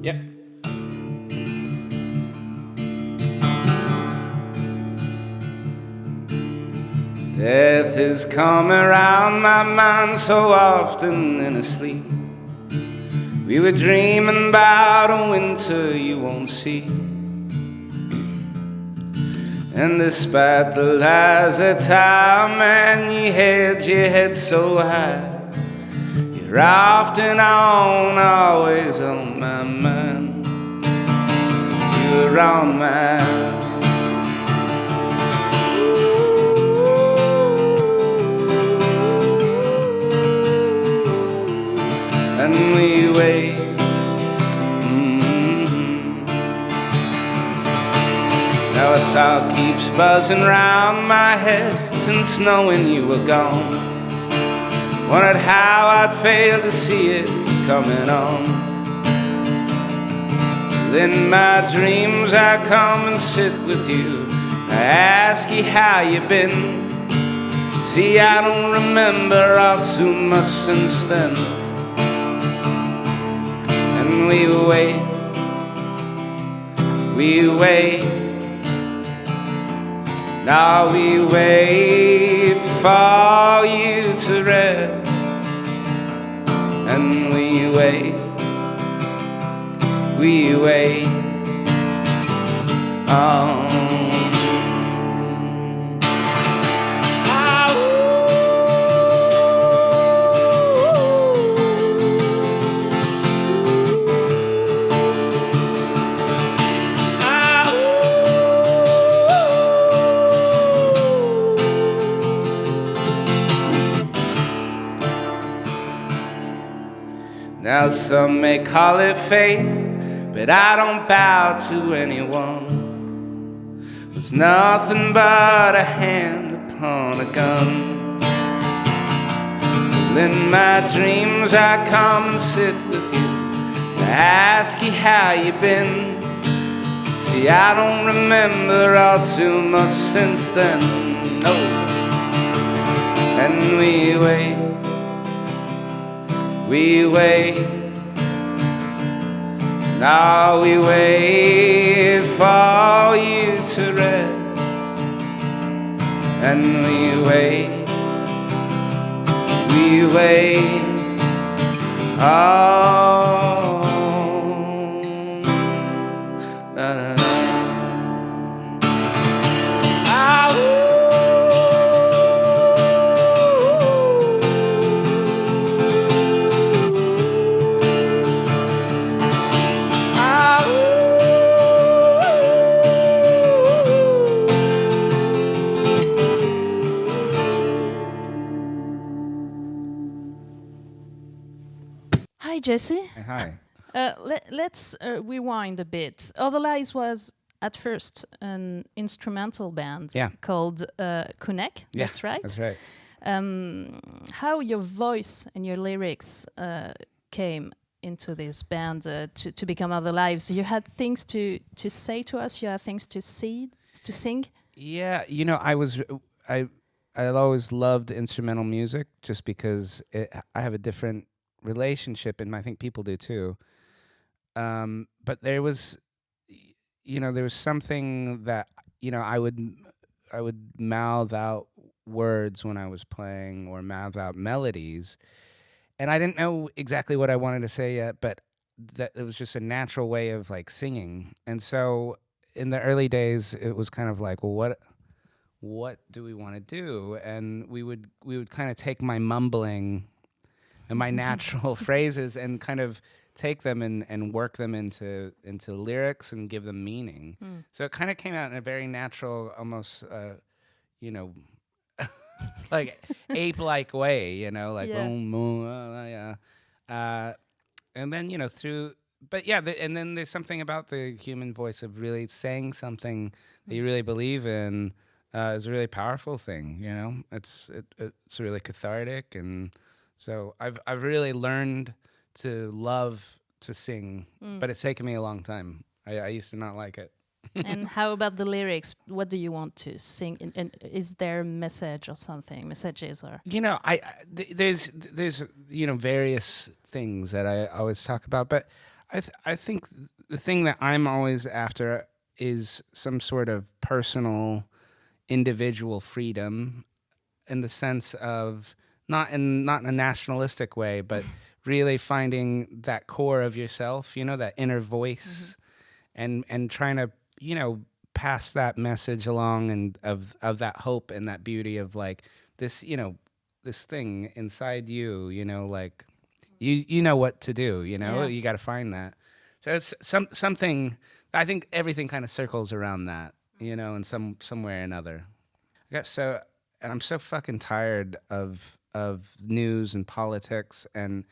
Yep. Death has come around my mind so often in a sleep. We were dreaming about a winter you won't see. And despite the lies of time and you held your head so high, you're often on, always on my mind. You're on my mind. And we wait. Now a thought keeps buzzing round my head since knowing you were gone. Wondered how I'd failed to see it coming on. In my dreams I come and sit with you. I ask you how you've been. See, I don't remember all too much since then. And we wait, we wait. Now we wait for you to rest. And we wait, we wait. Now some may call it fate, but I don't bow to anyone. There's nothing but a hand upon a gun. In my dreams I come and sit with you. I ask you how you've been. See, I don't remember all too much since then, no. And we wait, we wait. Now we wait for you to rest. And we wait, we wait. Oh, da, da, da. Hi, Jesse. Hi. Let's rewind a bit. Other Lies was at first an instrumental band called Kunek. Yeah, that's right. That's right. How your voice and your lyrics came into this band to become Other Lives? You had things to say to us. You had things to sing. Yeah, you know, I always loved instrumental music just because I have a different relationship, and I think people do too. But there was, there was something that, I would mouth out words when I was playing or mouth out melodies, and I didn't know exactly what I wanted to say yet, but that it was just a natural way of like singing. And so in the early days, it was kind of like, well, what do we want to do? And we would kind of take my mumbling and my natural phrases and kind of take them and work them into lyrics and give them meaning. So it kind of came out in a very natural, almost, like ape-like way, like boom, boom, yeah. And then, and then there's something about the human voice of really saying something that you really believe in is a really powerful thing, It's really cathartic, and so I've really learned to love to sing, but it's taken me a long time. I used to not like it. And how about the lyrics? What do you want to sing? And is there a message or something? Messages or There's various things that I always talk about, but I think the thing that I'm always after is some sort of personal, individual freedom, in the sense of not in a nationalistic way, but really finding that core of yourself, that inner voice, and trying to pass that message along, and of that hope and that beauty of like this this thing inside you, like you know what to do, Yeah. you got to find that. So it's something. I think everything kind of circles around that, in some way or another. I got so, and I'm so fucking tired of news and politics, and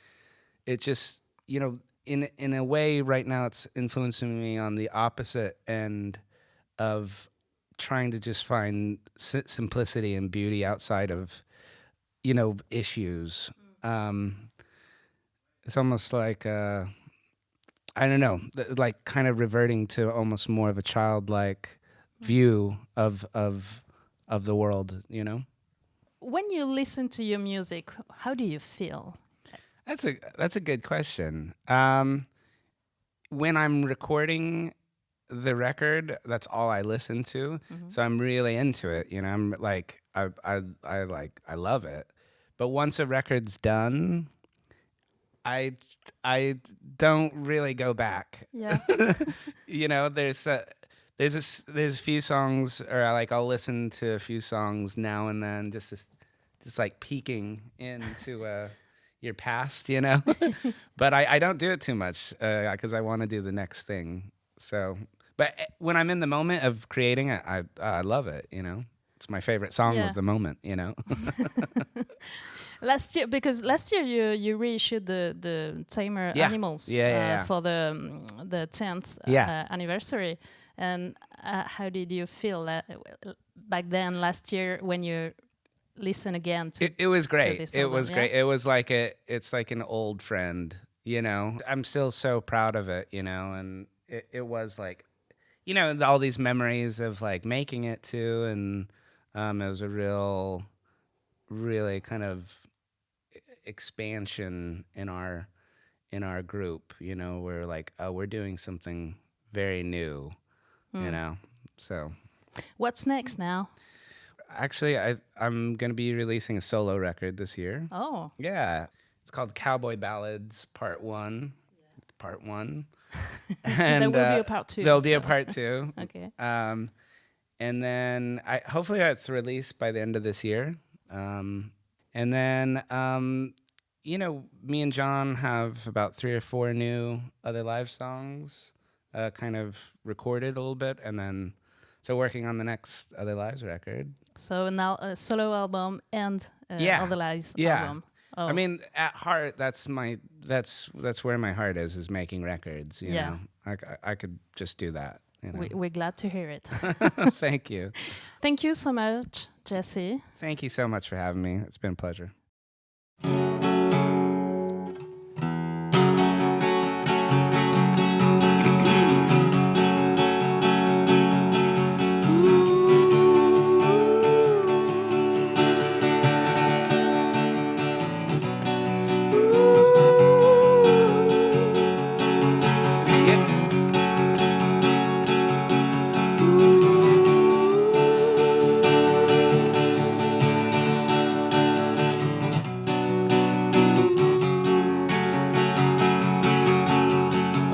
it just, in a way right now it's influencing me on the opposite end of trying to just find simplicity and beauty outside of issues. It's almost like I don't know, like kind of reverting to almost more of a childlike view of the world. When you listen to your music, how do you feel? That's a good question. When I'm recording the record, that's all I listen to. So I'm really into it. I'm like I love it. But once a record's done, I don't really go back. Yeah. There's a few songs, or I'll listen to a few songs now and then, just like peeking into your past, But I don't do it too much because I want to do the next thing. So, but when I'm in the moment of creating it, I love it. It's my favorite song Yeah. of the moment. Last year you reissued the Tamer Yeah. Animals Yeah. for the 10th Yeah. anniversary. And how did you feel back then last year when you listen again to It was great. this It album, was yeah? great. It was like it's like an old friend, I'm still so proud of it, and it was like, all these memories of like making it too, and it was a really kind of expansion in our group, we're like, oh, we're doing something very new, so What's next now? actually I'm gonna be releasing a solo record this year. Oh, Yeah, it's called Cowboy Ballads Part 1. Part 1. there will be a part 2. There'll be a so- part 2. Okay. And then hopefully it's released by the end of this year. And then, me and John have about 3 or 4 new other live songs kind of recorded a little bit. And then, so working on the next Other Lives record. So now a solo album and Other Lives album. Oh. I mean, at heart, that's where my heart is making records. You Yeah. know, I could just do that. We're glad to hear it. Thank you. Thank you so much, Jesse. Thank you so much for having me. It's been a pleasure.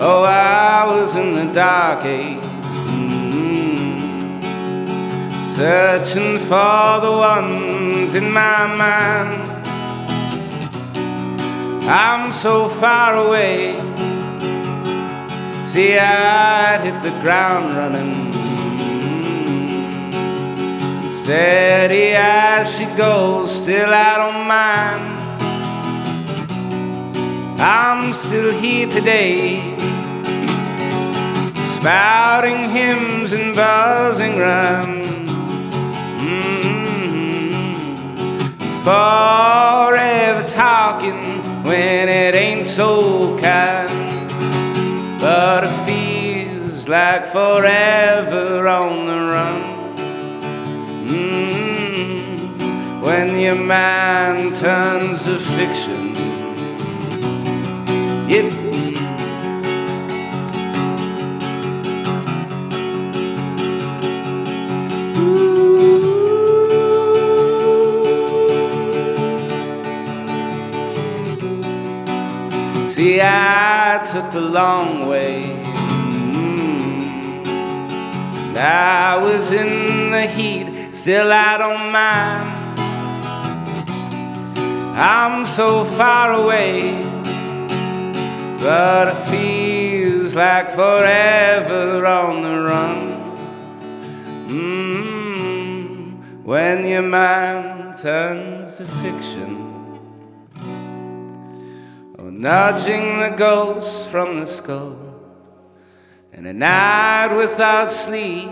Oh, I was in the dark age, searching for the ones in my mind. I'm so far away, see, I'd hit the ground running, steady as she goes, still I don't mind. I'm still here today, spouting hymns and buzzing rhymes, forever talking when it ain't so kind, but it feels like forever on the run. When your mind turns to fiction, yep. See, I took the long way. And I was in the heat, still I don't mind. I'm so far away, but it feels like forever on the run. When your mind turns to fiction, or nudging the ghosts from the skull, and a night without sleep,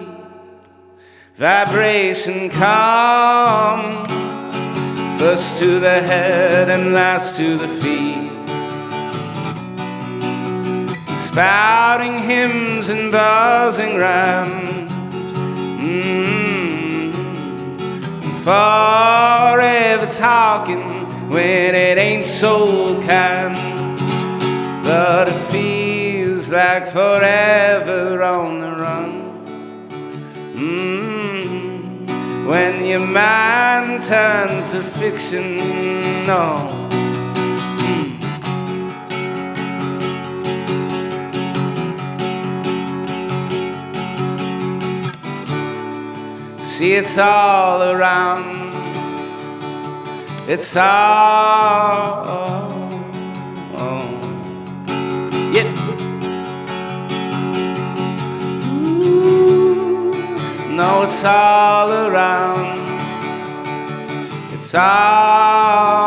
vibration come, first to the head and last to the feet. Spouting hymns and buzzing rhymes, forever talking when it ain't so kind. But it feels like forever on the run. When your mind turns to fiction, no. See, it's all around. It's all, yeah. No, it's all around. It's all.